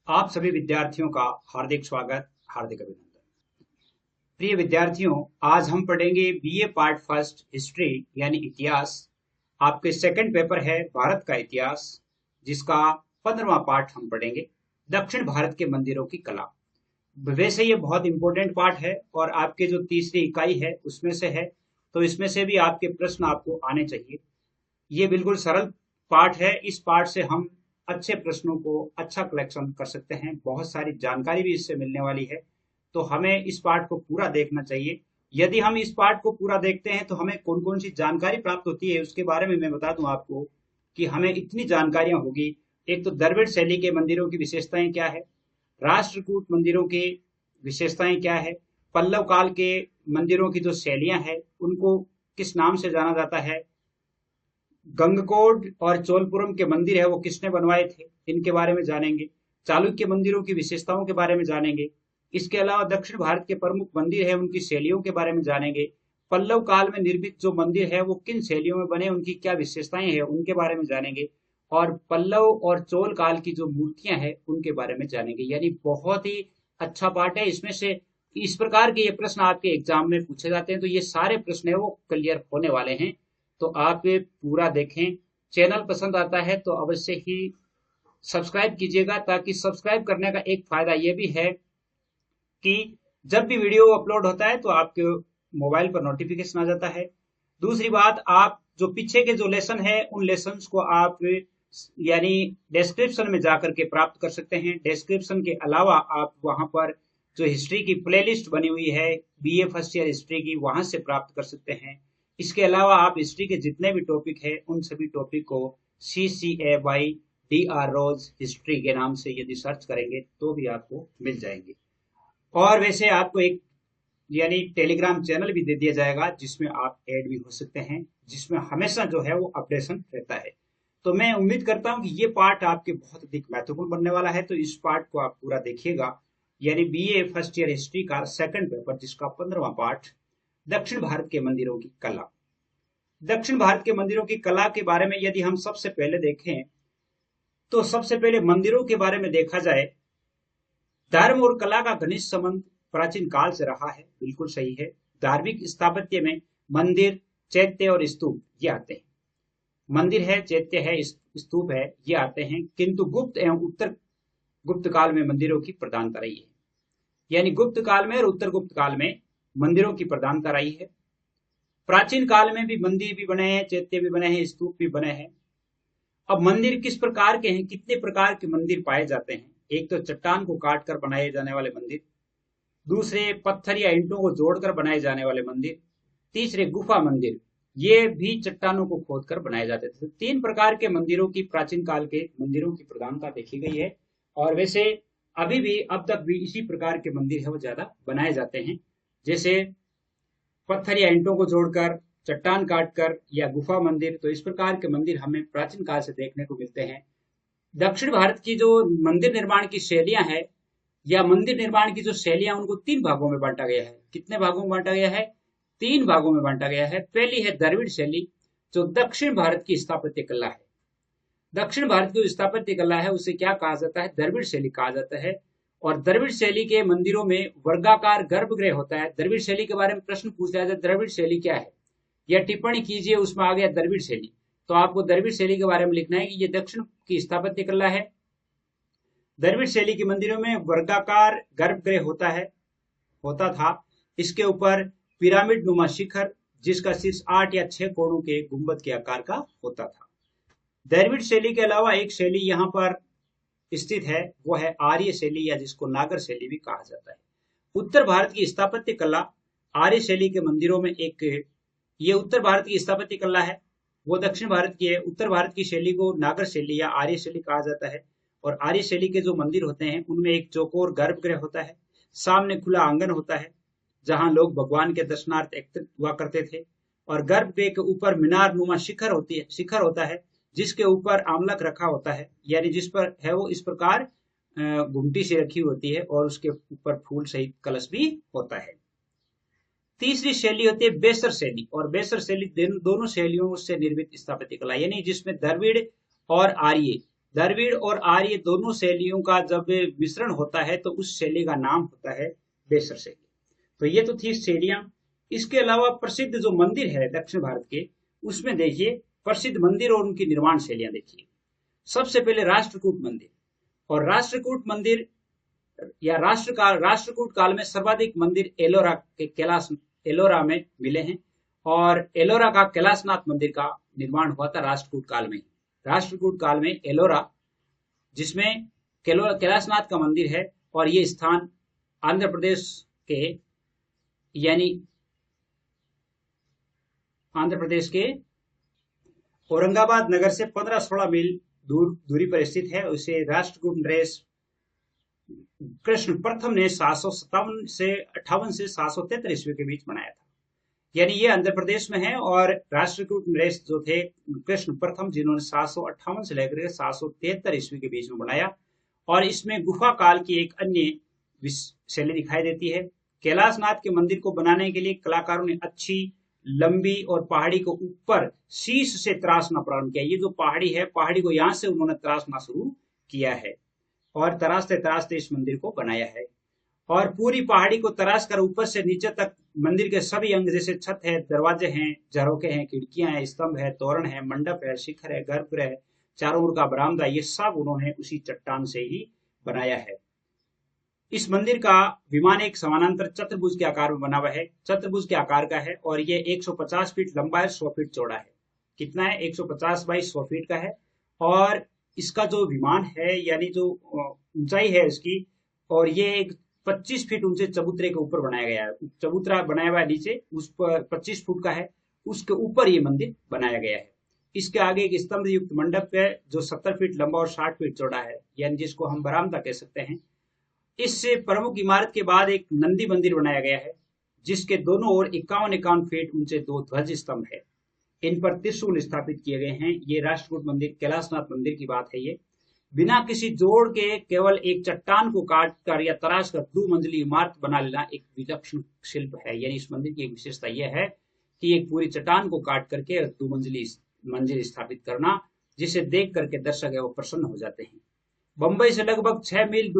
आप सभी विद्यार्थियों का हार्दिक स्वागत, हार्दिक अभिनंदन। प्रिय विद्यार्थियों, आज हम पढ़ेंगे बीए पार्ट फर्स्ट हिस्ट्री यानी इतिहास। आपके सेकंड पेपर है भारत का इतिहास, जिसका 15वां पार्ट हम पढ़ेंगे, दक्षिण भारत के मंदिरों की कला। वैसे ये बहुत इंपॉर्टेंट पार्ट है और आपके जो तीसरी इकाई है उसमें से है, तो इसमें से भी आपके प्रश्न आपको आने चाहिए। ये बिल्कुल सरल पार्ट है। इस पार्ट से हम अच्छे प्रश्नों को अच्छा कलेक्शन कर सकते हैं। बहुत सारी जानकारी भी इससे मिलने वाली है, तो हमें इस पार्ट को पूरा देखना चाहिए। यदि हम इस पार्ट को पूरा देखते हैं तो हमें कौन कौन सी जानकारी प्राप्त होती है उसके बारे में मैं बता दूं आपको कि हमें इतनी जानकारियां होगी। एक तो द्रविड़ शैली के मंदिरों की विशेषताएं क्या है, राष्ट्रकूट मंदिरों की विशेषताएं क्या है, पल्लव काल के मंदिरों की जो शैलियां हैं उनको किस नाम से जाना जाता है, गंगकोट और चोलपुरम के मंदिर है वो किसने बनवाए थे, इनके बारे में जानेंगे। चालुक्य मंदिरों की विशेषताओं के बारे में जानेंगे। इसके अलावा दक्षिण भारत के प्रमुख मंदिर है उनकी शैलियों के बारे में जानेंगे। पल्लव काल में निर्मित जो मंदिर है वो किन शैलियों में बने, उनकी क्या विशेषताएं हैं उनके बारे में जानेंगे। और पल्लव और चोल काल की जो मूर्तियां हैं उनके बारे में जानेंगे। यानी बहुत ही अच्छा पार्ट है। इसमें से इस प्रकार के ये प्रश्न आपके एग्जाम में पूछे जाते हैं, तो ये सारे प्रश्न है वो क्लियर होने वाले हैं। तो आप ये पूरा देखें। चैनल पसंद आता है तो अवश्य ही सब्सक्राइब कीजिएगा, ताकि सब्सक्राइब करने का एक फायदा ये भी है कि जब भी वीडियो अपलोड होता है तो आपके मोबाइल पर नोटिफिकेशन आ जाता है। दूसरी बात, आप जो पीछे के जो लेसन है उन लेसन्स को आप यानी डिस्क्रिप्शन में जाकर के प्राप्त कर सकते हैं। डिस्क्रिप्शन के अलावा आप वहां पर जो हिस्ट्री की प्लेलिस्ट बनी हुई है बीए फर्स्ट ईयर हिस्ट्री की, वहां से प्राप्त कर सकते हैं। इसके अलावा आप हिस्ट्री के जितने भी टॉपिक है उन सभी टॉपिक को CCAY DR रोज हिस्ट्री के नाम से यदि सर्च करेंगे तो भी आपको मिल जाएंगे। और वैसे आपको एक यानी टेलीग्राम चैनल भी दे दिया जाएगा जिसमें आप ऐड भी हो सकते हैं, जिसमें हमेशा जो है वो अपडेशन रहता है। तो मैं उम्मीद करता हूं कि ये पार्ट आपके बहुत अधिक महत्वपूर्ण बनने वाला है, तो इस पार्ट को आप पूरा देखिएगा। यानी बीए फर्स्ट ईयर हिस्ट्री का सेकंड पेपर, जिसका 15वां पार्ट, दक्षिण भारत के मंदिरों की कला। दक्षिण भारत के मंदिरों की कला के बारे में यदि हम सबसे पहले देखें तो सबसे पहले मंदिरों के बारे में देखा जाए, धर्म और कला का घनिष्ठ संबंध प्राचीन काल से रहा है, बिल्कुल सही है। धार्मिक स्थापत्य में मंदिर, चैत्य और स्तूप ये आते हैं। मंदिर है, चैत्य है, स्तूप है, ये आते हैं। किंतु गुप्त एवं उत्तर गुप्त काल में मंदिरों की प्रधानता रही है। यानी गुप्त काल में और उत्तर गुप्त काल में मंदिरों की प्रधानता रही है। प्राचीन काल में भी मंदिर भी बने हैं, चैत्य भी बने हैं, स्तूप भी बने हैं। अब मंदिर किस प्रकार के हैं, कितने प्रकार के मंदिर पाए जाते हैं। एक तो चट्टान को काट कर बनाए जाने वाले मंदिर, दूसरे पत्थर या ईंटों को जोड़कर बनाए जाने वाले मंदिर, तीसरे गुफा मंदिर, ये भी चट्टानों को खोदकर बनाए जाते थे। 3 प्रकार के मंदिरों की, प्राचीन काल के मंदिरों की प्रधानता देखी गई है। और वैसे अभी भी, अब तक भी इसी प्रकार के मंदिर है वो ज्यादा बनाए जाते हैं, जैसे पत्थर या ईंटों को जोड़कर, चट्टान काटकर, या गुफा मंदिर। तो इस प्रकार के मंदिर हमें प्राचीन काल से देखने को मिलते हैं। दक्षिण भारत की जो मंदिर निर्माण की शैलियां हैं, या मंदिर निर्माण की जो शैलियां, उनको 3 भागों में बांटा गया है। कितने भागों में बांटा गया है? 3 भागों में बांटा गया है। पहली है द्रविड़ शैली, जो दक्षिण भारत की स्थापत्य कला है। दक्षिण भारत की जो स्थापत्य कला है उसे क्या कहा जाता है? द्रविड़ शैली कहा जाता है। और द्रविड़ शैली के मंदिरों में वर्गाकार गर्भगृह होता है। द्रविड़ शैली के बारे में प्रश्न पूछा जाए, द्रविड़ शैली क्या है, या टिप्पणी कीजिए, उसमें आ गया द्रविड़ शैली, तो आपको द्रविड़ शैली के बारे में लिखना है कि ये दक्षिण की स्थापत्य कला है। द्रविड़ शैली के मंदिरों में वर्गाकार गर्भगृह होता था। इसके ऊपर पिरामिड नुमा शिखर, जिसका शीर्ष 8 या 6 कोणों के गुंबद के आकार का होता था। द्रविड़ शैली के अलावा एक शैली यहाँ पर स्थित है, वो है आर्य शैली, या जिसको नागर शैली भी कहा जाता है। उत्तर भारत की स्थापत्य कला आर्य शैली के मंदिरों में ये उत्तर भारत की स्थापत्य कला है, वो दक्षिण भारत की है। उत्तर भारत की शैली को नागर शैली या आर्य शैली कहा जाता है। और आर्य शैली के जो मंदिर होते हैं उनमें एक चौकोर गर्भगृह होता है, सामने खुला आंगन होता है जहां लोग भगवान के दर्शनार्थ एकत्रित हुआ करते थे। और गर्भगृह के ऊपर मीनार नुमा शिखर होता है, जिसके ऊपर आमलक रखा होता है, यानी जिस पर है वो इस प्रकार घुमटी से रखी होती है, और उसके ऊपर फूल सहित कलश भी होता है। तीसरी शैली होती है बेसर शैली, और बेसर शैली दोनों शैलियों से निर्मित स्थापत्य कला, यानी जिसमें द्रविड़ और आर्य द्रविड़ और आर्य दोनों शैलियों का जब मिश्रण होता है तो उस शैली का नाम होता है बेसर शैली। तो ये तो थी शैलियां। इसके अलावा प्रसिद्ध जो मंदिर है दक्षिण भारत के, उसमें देखिए प्रसिद्ध मंदिर और उनकी निर्माण शैलियां देखिए। सबसे पहले राष्ट्रकूट मंदिर। और राष्ट्रकूट मंदिर या राष्ट्रकूट काल में सर्वाधिक मंदिर एलोरा के कैलाश एलोरा में मिले हैं। और एलोरा का कैलाशनाथ मंदिर का निर्माण हुआ था राष्ट्रकूट काल में। राष्ट्रकूट काल में एलोरा, जिसमें कैलाशनाथ का मंदिर है, और ये स्थान आंध्र प्रदेश के यानी आंध्र प्रदेश के औरंगाबाद नगर से 15-16 मील दूरी पर स्थित है। उसे राष्ट्रकूट नरेश कृष्ण प्रथम ने 757 से 58 से 773 ईस्वी के बीच बनाया था। यानी ये आंध्र प्रदेश में है। और राष्ट्रकूट नरेश जो थे कृष्ण प्रथम, जिन्होंने 758 से लेकर 773 ईस्वी के बीच में बनाया। और इसमें गुफा काल की एक अन्य शैली दिखाई देती है। कैलाशनाथ के मंदिर को बनाने के लिए कलाकारों ने अच्छी लंबी और पहाड़ी को ऊपर शीश से तराशना प्रारंभ किया। ये जो पहाड़ी है, पहाड़ी को यहां से उन्होंने तराशना शुरू किया है और तराशते तराशते इस मंदिर को बनाया है। और पूरी पहाड़ी को तराश कर ऊपर से नीचे तक मंदिर के सभी अंग, जैसे छत है, दरवाजे हैं, झरोखे हैं, खिड़कियां हैं, स्तंभ है, तोरण है, मंडप है, शिखर है, गर्भगृह है, चारों ओर का बरामदा, ये सब उन्होंने उसी चट्टान से ही बनाया है। इस मंदिर का विमान एक समानांतर चतुर्भुज के आकार में बना हुआ है, चतुर्भुज के आकार का है। और ये 150 फीट लंबा है, 100 फीट चौड़ा है। कितना है? 150 बाई 100 फीट का है। और इसका जो विमान है, यानी जो ऊंचाई है इसकी, और ये एक 25 फीट ऊंचे चबूतरे के ऊपर बनाया गया है। चबूतरा बनाया हुआ है नीचे, उस पर 25 फुट का है, उसके ऊपर ये मंदिर बनाया गया है। इसके आगे एक स्तंभ युक्त मंडप है जो 70 फीट लंबा और 60 फीट चौड़ा है, यानी जिसको हम बरामदा कह सकते हैं। इस प्रमुख इमारत के बाद एक नंदी मंदिर बनाया गया है, जिसके दोनों ओर 51 फीट ऊंचे 2 ध्वज स्तंभ है। इन पर त्रिशूल स्थापित किए गए हैं। ये राष्ट्रकूट मंदिर, कैलाशनाथ मंदिर की बात है। ये बिना किसी जोड़ के केवल एक चट्टान को काट कर या तराश कर 2 मंजिली इमारत बना लेना एक विलक्षण शिल्प है। यानी इस मंदिर की एक विशेषता यह है कि एक पूरी चट्टान को काट करके 2 मंजिल स्थापित करना, जिसे देख करके दर्शक है वो प्रसन्न हो जाते हैं। बंबई से लगभग 6 मील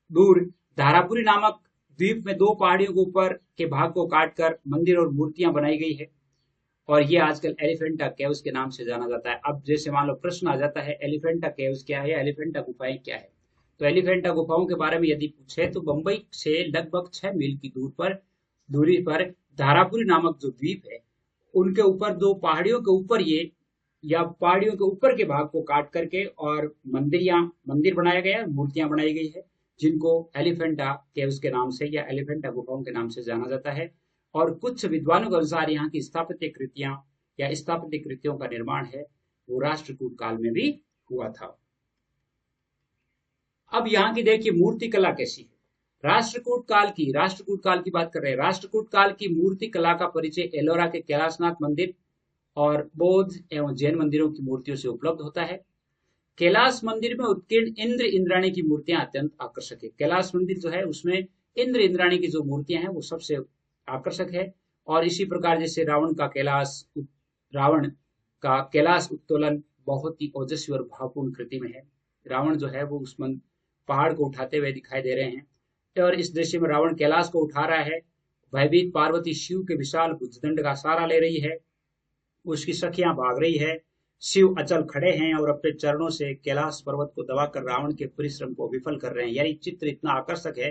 दूर धारापुरी नामक द्वीप में 2 पहाड़ियों के ऊपर के भाग को काटकर मंदिर और मूर्तियां बनाई गई है। और ये आजकल एलिफेंटा केव्स के नाम से जाना जाता है। अब जैसे मान लो प्रश्न आ जाता है, एलिफेंटा केव्स क्या है, एलिफेंटा गुफाएं क्या है? तो एलिफेंटा गुफाओं के बारे में यदि पूछे तो बंबई से लगभग 6 मील की दूरी पर धारापुरी नामक जो द्वीप है, उनके ऊपर 2 पहाड़ियों के ऊपर ये या पहाड़ियों के ऊपर के भाग को काट करके और मंदिर बनाया गया है, मूर्तियां बनाई गई है, जिनको एलिफेंटा केव्स के नाम से या एलिफेंटा गुफाओं के नाम से जाना जाता है। और कुछ विद्वानों के अनुसार यहाँ की स्थापत्य कृतियां या स्थापत्य कृतियों का निर्माण है वो राष्ट्रकूट काल में भी हुआ था। अब यहाँ की देखिए मूर्ति कला कैसी है। राष्ट्रकूट काल की बात कर रहे हैं। राष्ट्रकूट काल की मूर्ति कला का परिचय एलोरा के कैलाशनाथ मंदिर और बौद्ध एवं जैन मंदिरों की मूर्तियों से उपलब्ध होता है। कैलाश मंदिर में उत्कीर्ण इंद्र इंद्राणी की मूर्तियां अत्यंत आकर्षक है। कैलाश मंदिर जो है उसमें इंद्र इंद्राणी की जो मूर्तियां हैं वो सबसे आकर्षक है। और इसी प्रकार जैसे रावण का कैलाश उत्तोलन बहुत ही ओजस्वी और भावपूर्ण कृति में है। रावण जो है वो उस पहाड़ को उठाते हुए दिखाई दे रहे हैं। और इस दृश्य में रावण कैलाश को उठा रहा है। भयभीत पार्वती शिव के विशाल भुजदंड का सहारा ले रही है। उसकी सखियां भाग रही है। शिव अचल खड़े हैं और अपने चरणों से कैलाश पर्वत को दबाकर रावण के परिश्रम को विफल कर रहे हैं। यानी चित्र इतना आकर्षक है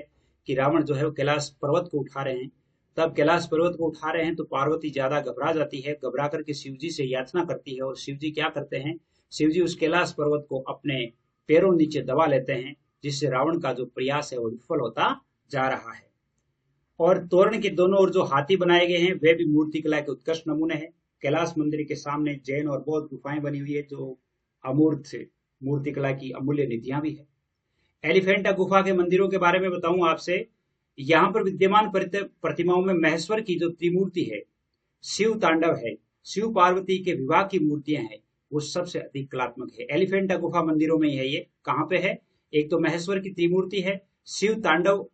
कि रावण जो है वो कैलाश पर्वत को उठा रहे हैं। तब कैलाश पर्वत को उठा रहे हैं तो पार्वती ज्यादा घबरा जाती है। घबरा करके शिव जी से याचना करती है। और शिव जी क्या करते हैं? शिव जी उस कैलाश पर्वत को अपने पैरों नीचे दबा लेते हैं, जिससे रावण का जो प्रयास है वो विफल होता जा रहा है। और तोरण के दोनों ओर जो हाथी बनाए गए हैं वे भी मूर्तिकला के उत्कृष्ट नमूने हैं। कैलाश मंदिर के सामने जैन और बौद्ध गुफाएं बनी हुई है जो अमूर्त मूर्तिकला की अमूल्य निधियां भी है। एलिफेंटा गुफा के मंदिरों के बारे में बताऊं आपसे। यहाँ पर विद्यमान प्रतिमाओं में महेश्वर की जो त्रिमूर्ति है, शिव तांडव है, शिव पार्वती के विवाह की मूर्तियां हैं, वो सबसे अधिक कलात्मक है। एलिफेंटा गुफा मंदिरों में ही है। ये कहाँ पे है? एक तो महेश्वर की त्रिमूर्ति है, शिव तांडव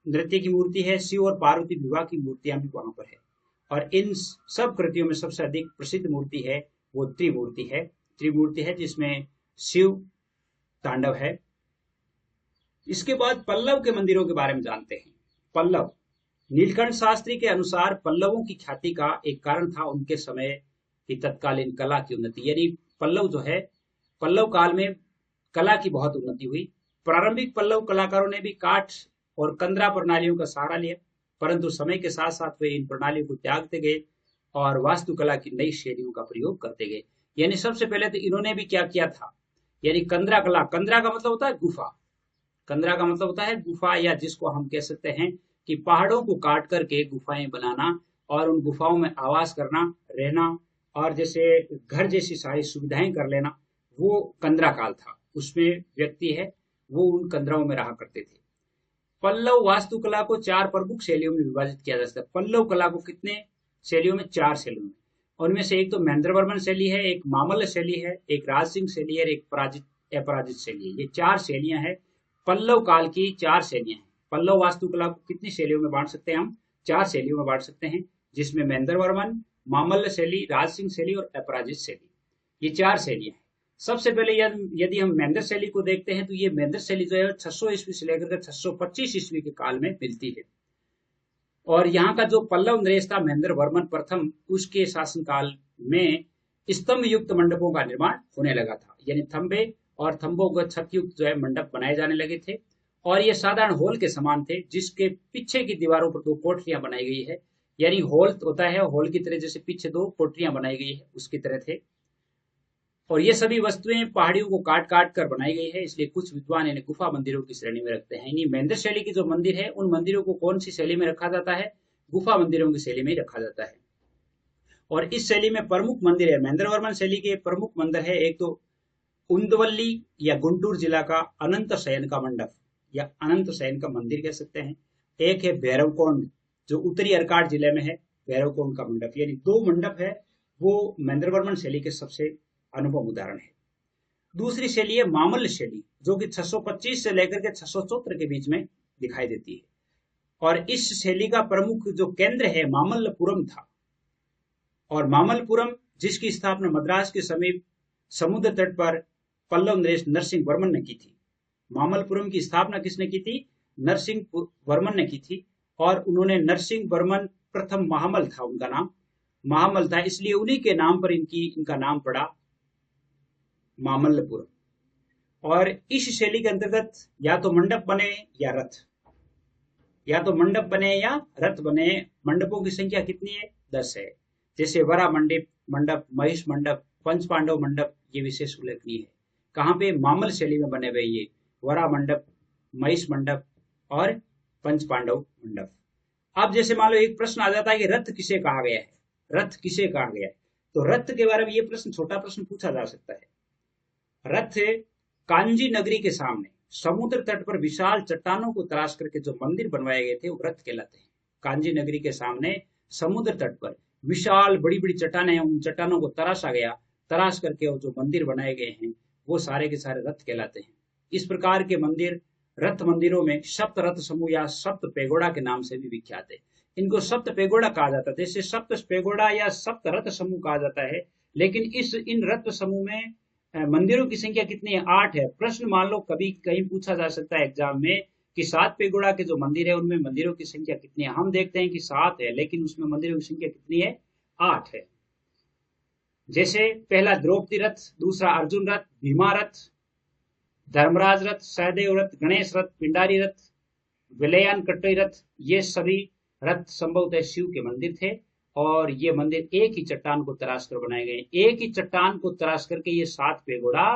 नृत्य की मूर्ति है, शिव और पार्वती विवाह की मूर्तियां भी वहां पर है। और इन सब कृतियों में सबसे अधिक प्रसिद्ध मूर्ति है वो त्रिमूर्ति है। जिसमें शिव तांडव है। इसके बाद पल्लव के मंदिरों के बारे में जानते हैं। पल्लव, नीलकंठ शास्त्री के अनुसार पल्लवों की ख्याति का एक कारण था उनके समय की तत्कालीन कला की उन्नति। यानी पल्लव जो है, पल्लव काल में कला की बहुत उन्नति हुई। प्रारंभिक पल्लव कलाकारों ने भी काठ और कंदरा प्रणालियों का सहारा लिया, परंतु समय के साथ साथ वे इन प्रणालियों को त्यागते गए और वास्तुकला की नई शैलियों का प्रयोग करते गए। यानी सबसे पहले तो इन्होंने भी क्या किया था, यानी कंदरा कला, कंदरा का मतलब होता है गुफा, कंदरा का मतलब होता है गुफा, या जिसको हम कह सकते हैं कि पहाड़ों को काट करके गुफाएं बनाना और उन गुफाओं में आवास करना, रहना और जैसे घर जैसी सारी सुविधाएं कर लेना, वो कंदरा काल था। उसमें व्यक्ति है वो उन कंदराओं में रहा करते थे। पल्लव वास्तुकला को 4 प्रमुख शैलियों में विभाजित किया जा सकता है। पल्लव कला को कितने शैलियों में? 4 शैलियों में। उनमें से एक तो महेंद्रवर्मन शैली है, एक मामल्ल शैली है, एक राजसिंह शैली है, एक अपराजित शैली है। ये 4 शैलियां हैं, पल्लव काल की 4 शैलियां हैं। पल्लव वास्तुकला को कितनी शैलियों में बांट सकते हैं हम? 4 शैलियों में बांट सकते हैं, जिसमें महेंद्रवर्मन, मामल्ल शैली, राजसिंह शैली और अपराजित शैली, ये 4 शैलियां हैं। सबसे पहले यदि हम महेंद्र शैली को देखते हैं तो ये महेंद्र शैली जो है 600 ईस्वी से लेकर 625 ईस्वी के काल में मिलती है। और यहाँ का जो पल्लव नरेश था महेंद्र वर्मन प्रथम, उसके शासनकाल में स्तंभ युक्त मंडपों का निर्माण होने लगा था। यानी थंबे और थंबों को छत युक्त जो है मंडप बनाए जाने लगे थे, और ये साधारण हॉल के समान थे, जिसके पीछे की दीवारों पर 2 कोठरियां बनाई गई है। यानी हॉल होता है, हॉल की तरह जैसे पीछे 2 कोठरियां बनाई गई है, उसकी तरह थे। और ये सभी वस्तुएं पहाड़ियों को काट काट कर बनाई गई है, इसलिए कुछ विद्वान इन्हें गुफा मंदिरों की श्रेणी में रखते हैं। यानी महेंद्र शैली की जो मंदिर है, उन मंदिरों को कौन सी शैली में रखा जाता है? गुफा मंदिरों की शैली में ही रखा जाता है। और इस शैली में प्रमुख मंदिर है, महेंद्र वर्मन शैली के प्रमुख मंदिर है, एक तो उंदवल्ली या गुंटूर जिला का अनंत शयन का मंडप या अनंत शयन का मंदिर कह सकते हैं। एक है भैरवकोंड जो उत्तरी अर्काट जिले में है, भैरवकोंड का मंडप। यानी 2 मंडप है, वो महेंद्र वर्मन शैली के सबसे अनुभव उदाहरण है। दूसरी शैली है मामल्ल शैली, जो कि 625 से लेकर के 674 के बीच में दिखाई देती है। और इस शैली का प्रमुख जो केंद्र है मामल्लपुरम था, और मामल्लपुरम जिसकी स्थापना मद्रास के समीप समुद्र तट पर पल्लव नरेश नरसिंह वर्मन ने की थी। मामल्लपुरम की स्थापना किसने की थी? नरसिंह वर्मन ने की थी। और उन्होंने नरसिंह वर्मन प्रथम महामल था, उनका नाम महामल था, इसलिए उन्हीं के नाम पर इनका नाम पड़ा मामल्लपुरम। और इस शैली के अंतर्गत या तो मंडप बने या रथ, या तो मंडप बने या रथ बने। मंडपों की संख्या कितनी है? 10 है। जैसे वरा मंडप, महिष मंडप, पंच पांडव मंडप, ये विशेष उल्लेखनीय है। कहाँ पे? मामल शैली में बने हुए ये वरा मंडप, महिष मंडप और पंच पांडव मंडप। अब जैसे मान लो एक प्रश्न आ जाता है कि रथ किसे कहा गया है? रथ किसे कहा गया है? तो रथ के बारे में ये प्रश्न, छोटा प्रश्न पूछा जा सकता है। रथ कांजी नगरी के सामने समुद्र तट पर विशाल चट्टानों को तराश करके जो मंदिर बनवाए गए थे, वो रथ कहलाते हैं। कांजी नगरी के सामने समुद्र तट पर विशाल बड़ी बड़ी चट्टानें, उन चट्टानों को तराशा गया, तराश करके वो जो मंदिर बनाए गए हैं, वो सारे के सारे रथ कहलाते हैं। इस प्रकार के मंदिर, रथ मंदिरों में सप्त रथ समूह या सप्त पेगोड़ा के नाम से भी विख्यात है। इनको सप्त पेगोड़ा कहा जाता है, जैसे सप्त पेगोड़ा या सप्त रथ समूह कहा जाता है। लेकिन इन रथ समूह में मंदिरों की संख्या कितनी है? 8 है। प्रश्न मान लो कभी कहीं पूछा जा सकता है एग्जाम में कि 7 पेगोड़ा के जो मंदिर है उनमें मंदिरों की संख्या कितनी है? हम देखते हैं कि 7 है, लेकिन उसमें मंदिरों की संख्या कितनी है? 8 है। जैसे पहला द्रौपदी रथ, दूसरा अर्जुन रथ, भीमा रथ, धर्मराज रथ, सहदेव रथ, गणेश रथ, पिंडारी रथ, विलयान कट्टई रथ, ये सभी रथ संभवतः शिव के मंदिर थे। और ये मंदिर एक ही चट्टान को तराश कर बनाए गए। एक ही चट्टान को तराश करके ये 7 पेगोड़ा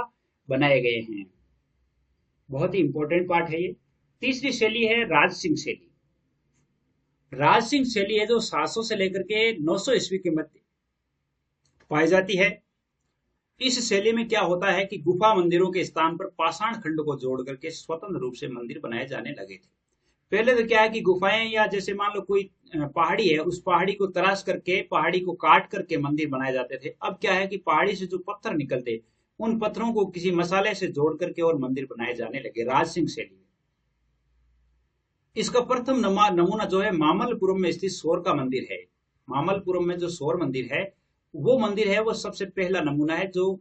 बनाए गए हैं। बहुत ही इंपॉर्टेंट पार्ट है ये। तीसरी शैली है राजसिंह शैली। राजसिंह शैली है जो 700 से लेकर के 900 ईस्वी के मध्य पाई जाती है। इस शैली में क्या होता है कि गुफा मंदिरों के स्थान पर पाषाण खंड को जोड़ करके स्वतंत्र रूप से मंदिर बनाए जाने लगे थे। पहले तो क्या है कि गुफाएं, या जैसे मान लो कोई पहाड़ी है, उस पहाड़ी को तराश करके, पहाड़ी को काट करके मंदिर बनाए जाते थे। अब क्या है कि पहाड़ी से जो पत्थर निकलते, उन पत्थरों को किसी मसाले से जोड़ करके और मंदिर बनाए जाने लगे राजसिंह शैली में। इसका प्रथम नमूना जो है मामल्लपुरम में स्थित सोर का मंदिर है। मामल्लपुरम में जो सोर मंदिर है, वो सबसे पहला नमूना है जो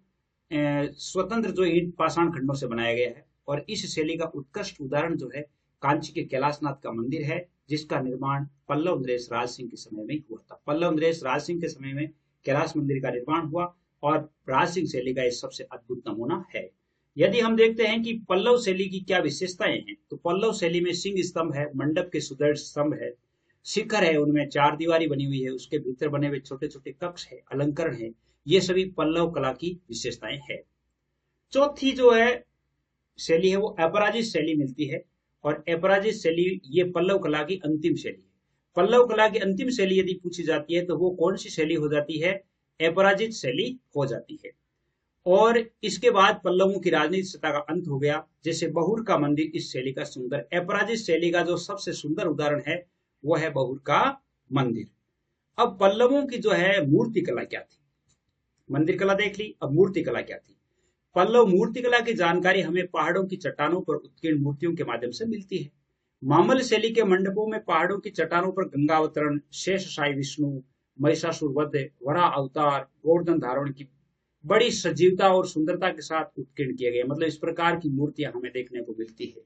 स्वतंत्र जो ईंट पाषाण खंडों से बनाया गया है। और इस शैली का उत्कृष्ट उदाहरण जो है कांची के कैलाशनाथ का मंदिर है, जिसका निर्माण पल्लव नरेश राज सिंह के समय में हुआ था। पल्लव नरेश राज सिंह के समय में कैलाश मंदिर का निर्माण हुआ और राज सिंह शैली का यह सबसे अद्भुत नमूना है। यदि हम देखते हैं कि पल्लव शैली की क्या विशेषताएं हैं, तो पल्लव शैली में सिंह स्तंभ है, मंडप के सुदृढ़ स्तंभ है, शिखर है, उनमें चार दीवारी बनी हुई है, उसके भीतर बने हुए छोटे छोटे कक्ष है, अलंकरण है। ये सभी पल्लव कला की विशेषताएं हैं। चौथी जो है शैली है वो अपराजित शैली मिलती है। और अपराजित शैली ये पल्लव कला की अंतिम शैली है। पल्लव कला की अंतिम शैली यदि पूछी जाती है तो वो कौन सी शैली हो जाती है? अपराजित शैली हो जाती है। और इसके बाद पल्लवों की राजनीतिक सत्ता का अंत हो गया। जैसे बहुर का मंदिर इस शैली का सुंदर, अपराजित शैली का जो सबसे सुंदर उदाहरण है वो है बहुर का मंदिर। अब पल्लवों की जो है मूर्ति कला क्या थी? मंदिर कला देख ली, अब मूर्ति कला क्या थी? पल्लव मूर्ति कला की जानकारी हमें पहाड़ों की चट्टानों पर उत्कीर्ण मूर्तियों के माध्यम से मिलती है। मामल शैली के मंडपों में पहाड़ों की चट्टानों पर गंगा अवतरण, शेषशायी विष्णु, महिषासुर वध, वराह अवतार, गोवर्धन धारण की बड़ी सजीवता और सुंदरता के साथ उत्कीर्ण किए गए। मतलब इस प्रकार की मूर्तियां हमें देखने को मिलती है।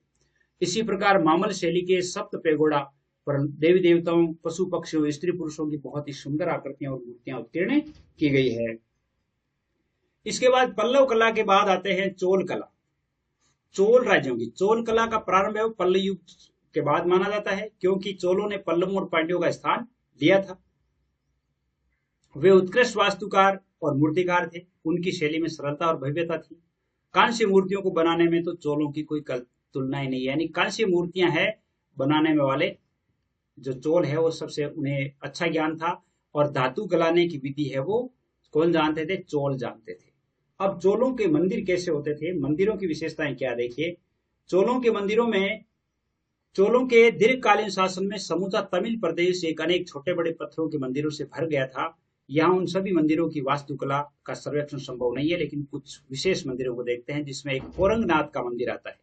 इसी प्रकार मामल शैली के सप्त पेगोड़ा पर देवी देवताओं, पशु पक्षियों, स्त्री पुरुषों की बहुत ही सुंदर आकृतियां और मूर्तियां उत्कीर्ण की गई है। इसके बाद पल्लव कला के बाद आते हैं चोल कला। चोल राज्यों की चोल कला का प्रारंभ है वो पल्लव युग के बाद माना जाता है, क्योंकि चोलों ने पल्लवों और पांड्यों का स्थान लिया था। वे उत्कृष्ट वास्तुकार और मूर्तिकार थे। उनकी शैली में सरलता और भव्यता थी। कांस्य मूर्तियों को बनाने में तो चोलों की कोई तुलना ही नहीं। यानी कांस्य मूर्तियां है बनाने में वाले जो चोल है वो सबसे उन्हें अच्छा ज्ञान था। और धातु गलाने की विधि है वो कौन जानते थे? चोल जानते थे। अब चोलों के मंदिर कैसे होते थे? मंदिरों की विशेषताएं क्या? देखिए, चोलों के मंदिरों में, चोलों के दीर्घकालीन शासन में समूचा तमिल प्रदेश एक अनेक छोटे बड़े पत्थरों के मंदिरों से भर गया था। यहाँ उन सभी मंदिरों की वास्तुकला का सर्वेक्षण संभव नहीं है, लेकिन कुछ विशेष मंदिरों को देखते हैं, जिसमें एक कोरंगनाथ का मंदिर आता है।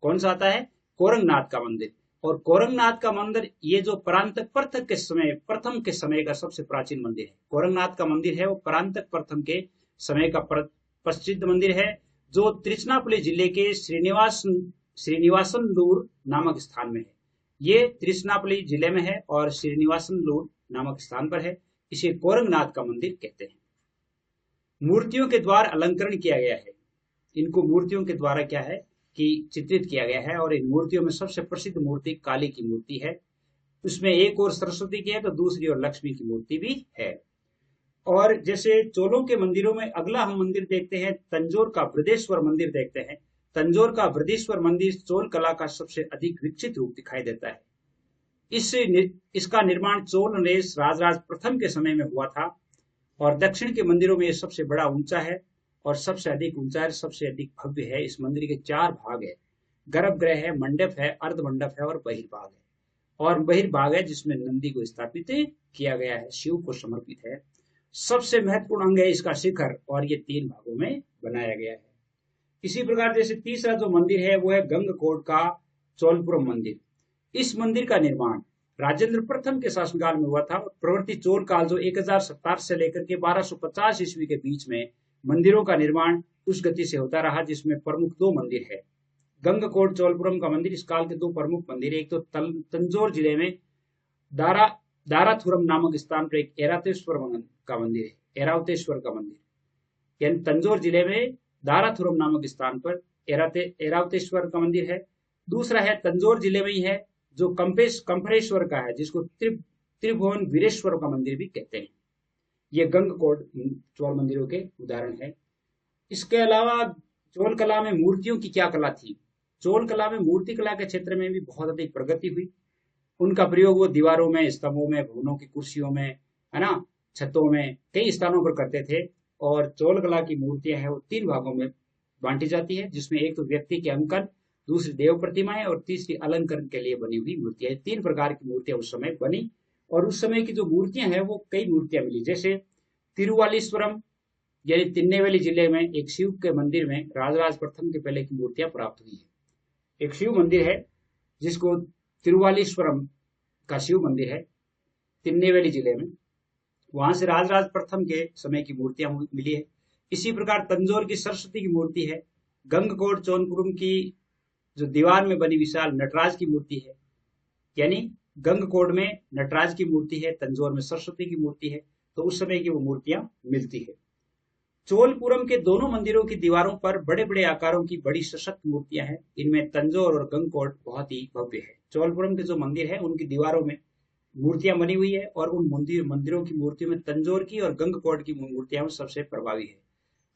कौन सा आता है? कोरंगनाथ का मंदिर। और कोरंगनाथ का मंदिर ये जो परांतक प्रथम के समय का सबसे प्राचीन मंदिर है। कोरंगनाथ का मंदिर है वो परांतक प्रथम के समय का प्रसिद्ध मंदिर है, जो त्रिचनापल्ली जिले के श्रीनिवासनलूर नामक स्थान में है। ये त्रिचनापल्ली जिले में है और श्रीनिवासनलूर नामक स्थान पर है। इसे कोरंगनाथ का मंदिर कहते हैं। मूर्तियों के द्वारा अलंकरण किया गया है। इनको मूर्तियों के द्वारा क्या है कि चित्रित किया गया है। और इन मूर्तियों में सबसे प्रसिद्ध मूर्ति काली की मूर्ति है। उसमें एक और सरस्वती की है तो दूसरी और लक्ष्मी की मूर्ति भी है। और जैसे चोलों के मंदिरों में अगला हम मंदिर देखते हैं, तंजौर का बृहदेश्वर मंदिर देखते हैं। तंजौर का बृहदेश्वर मंदिर चोल कला का सबसे अधिक विकसित रूप दिखाई देता है। इसका निर्माण चोल नरेश राजराज प्रथम के समय में हुआ था। और दक्षिण के मंदिरों में यह सबसे बड़ा ऊंचा है और सबसे अधिक ऊंचा है, सबसे अधिक भव्य है। इस मंदिर के 4 भाग है। गर्भगृह है, मंडप है, अर्ध मंडप है और बहिर्भाग है। और बहिर्भाग है जिसमें नंदी को स्थापित किया गया है, शिव को समर्पित है। सबसे महत्वपूर्ण अंग है इसका शिखर, और ये 3 भागों में बनाया गया है। इसी प्रकार जैसे तीसरा जो मंदिर है वो है गंगकोट का चोलपुरम मंदिर। इस मंदिर का निर्माण राजेंद्र प्रथम के शासनकाल में हुआ था। प्रवृत्ति चोल काल जो 1027 से लेकर के 1250 ईस्वी के बीच में मंदिरों का निर्माण उस गति से होता रहा, जिसमें प्रमुख 2 मंदिर है। गंगकोट चोलपुरम का मंदिर इस काल के 2 प्रमुख मंदिर है। एक तो तंजौर जिले में दाराथुरम नामक स्थान पर एक ऐरावतेश्वर का मंदिर है। ऐरावतेश्वर का मंदिर यानी तंजौर जिले में दाराथुरम नामक स्थान पर ऐरावतेश्वर का मंदिर है। दूसरा है तंजौर जिले में ही है जो कंफरेश्वर का है, जिसको त्रिभुवन वीरेश्वर का मंदिर भी कहते हैं। ये गंगकोट चोल मंदिरों के उदाहरण है। इसके अलावा चोल कला में मूर्तियों की क्या कला थी? चोल कला में मूर्ति कला के क्षेत्र में भी बहुत अधिक प्रगति हुई। उनका प्रयोग वो दीवारों में, स्तंभों में, भवनों की कुर्सियों में, है ना, छतों में, कई स्थानों पर करते थे। और चोल कला की मूर्तियां है वो 3 भागों में बांटी जाती है, जिसमें एक तो व्यक्ति के अंकन, दूसरी देव प्रतिमाएं और तीसरी अलंकरण के लिए बनी हुई मूर्तियां। 3 प्रकार की मूर्तियां उस समय बनी। और उस समय की जो मूर्तियां हैं वो कई मूर्तियां मिली। जैसे तिरुवालीश्वरम यानी तिन्नेवेली जिले में एक शिव के मंदिर में राजराज प्रथम के पहले की मूर्तियां प्राप्त हुई है। एक शिव मंदिर है जिसको तिरुवालीश्वरम का शिव मंदिर है तिन्नेवेली जिले में, वहां से राजराज प्रथम के समय की मूर्तियां मिली है। इसी प्रकार तंजौर की सरस्वती की मूर्ति है। गंगकोट चौनपुरम की जो दीवार में बनी विशाल नटराज की मूर्ति है, यानी गंगकोट में नटराज की मूर्ति है, तंजौर में सरस्वती की मूर्ति है, तो उस समय की वो मूर्तियां मिलती है। चोलपुरम के दोनों मंदिरों की दीवारों पर बड़े बड़े आकारों की बड़ी सशक्त मूर्तियां हैं। इनमें तंजौर और गंगकोट बहुत ही भव्य है। चोलपुरम के जो मंदिर है उनकी दीवारों में मूर्तियां बनी हुई है और उन मंदिरों की मूर्तियों में तंजौर की और गंगकोट की मूर्तियां सबसे प्रभावी है।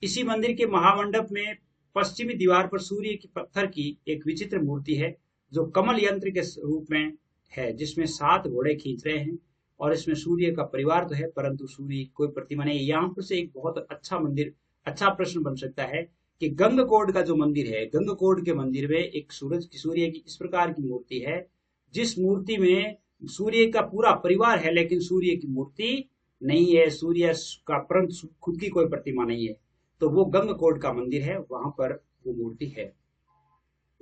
इसी मंदिर के महामंडप में पश्चिमी दीवार पर सूर्य की पत्थर की एक विचित्र मूर्ति है जो कमल यंत्र के रूप में है, जिसमें 7 घोड़े खींच रहे हैं और इसमें सूर्य का परिवार तो है परंतु सूर्य कोई प्रतिमा नहीं। यहाँ पर से एक बहुत अच्छा प्रश्न बन सकता है कि गंगकोट का जो मंदिर है, गंगकोट के मंदिर में एक सूर्य की इस प्रकार की मूर्ति है जिस मूर्ति में सूर्य का पूरा परिवार है लेकिन सूर्य की मूर्ति नहीं है, सूर्य का परंतु खुद की कोई प्रतिमा नहीं है, तो वो गंगकोट का मंदिर है, वहां पर वो मूर्ति है।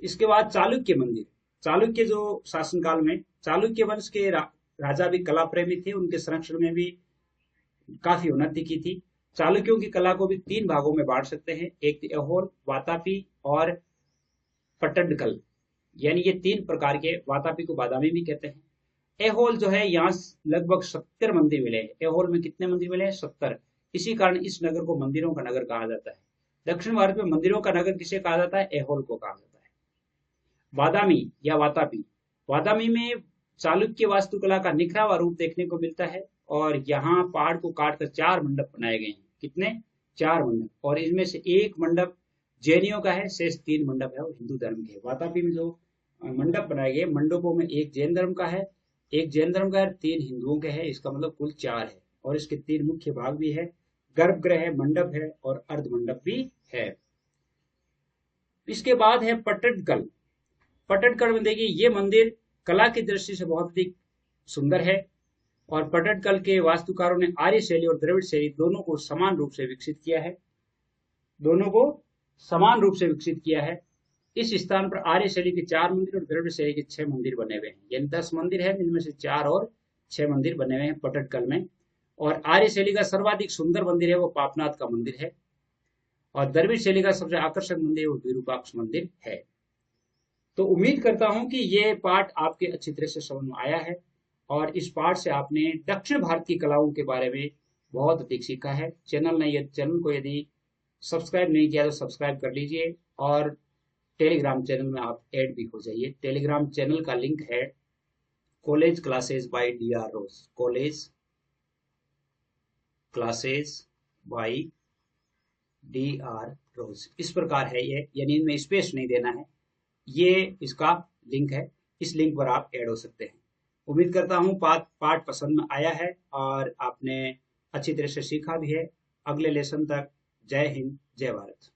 इसके बाद चालुक्य मंदिर। चालुक्य जो शासनकाल में चालुक्य वंश के राजा भी कला प्रेमी थे, उनके संरक्षण में भी काफी उन्नति की थी। चालुक्यों की कला को भी 3 भागों में बांट सकते हैं, एक ऐहोल, वातापी और पट्टडकल, यानी ये 3 प्रकार के। वातापी को बादामी भी कहते हैं। ऐहोल जो है, यहाँ लगभग 70 मंदिर मिले हैं। ऐहोल में कितने मंदिर मिले हैं? 70। इसी कारण इस नगर को मंदिरों का नगर कहा जाता है। दक्षिण भारत में मंदिरों का नगर किसे कहा जाता है? ऐहोल को कहा जाता है। बादामी या वातापी, वादामी में चालुक्य वास्तुकला का निखरा हुआ रूप देखने को मिलता है और यहाँ पहाड़ को काटकर 4 मंडप बनाए गए हैं। कितने? 4 मंडप, और इनमें से एक मंडप जैनियों का है, शेष 3 मंडप है वो हिंदू धर्म के। वातापी में जो मंडप बनाए गए, मंडपों में एक जैन धर्म का है, एक जैन धर्म का है, 3 हिंदुओं के है, इसका मतलब कुल 4 है। और इसके 3 मुख्य भाग भी है, गर्भगृह है, मंडप है और अर्ध मंडप भी है। इसके बाद है पट्टडकल। पट्टडकल में देखिए, ये मंदिर कला की दृष्टि से बहुत ही सुंदर है और पट्टडकल के वास्तुकारों ने आर्य शैली और द्रविड़ शैली दोनों को समान रूप से विकसित किया है। दोनों को समान रूप से विकसित किया है। इस स्थान पर आर्य शैली के 4 मंदिर और द्रविड़ शैली के 6 मंदिर बने हुए हैं, यानी 10 मंदिर है, इनमें से 4 और 6 मंदिर बने हुए हैं पट्टडकल में। और आर्य शैली का सर्वाधिक सुंदर मंदिर है वो पापनाथ का मंदिर है और द्रविड़ शैली का सबसे आकर्षक मंदिर वो विरूपाक्ष मंदिर है। तो उम्मीद करता हूं कि ये पाठ आपके अच्छी तरह से समझ में आया है और इस पाठ से आपने दक्षिण भारत की कलाओं के बारे में बहुत अधिक सीखा है। चैनल को यदि सब्सक्राइब नहीं किया तो सब्सक्राइब कर लीजिए और टेलीग्राम चैनल में आप ऐड भी हो जाइए। टेलीग्राम चैनल का लिंक है college classes by DR Rose, college classes by DR Rose, इस प्रकार है ये, यानी इनमें स्पेस नहीं देना है। ये इसका लिंक है, इस लिंक पर आप ऐड हो सकते हैं। उम्मीद करता हूं पाठ पसंद में आया है और आपने अच्छी तरह से सीखा भी है। अगले लेसन तक जय हिंद, जय भारत।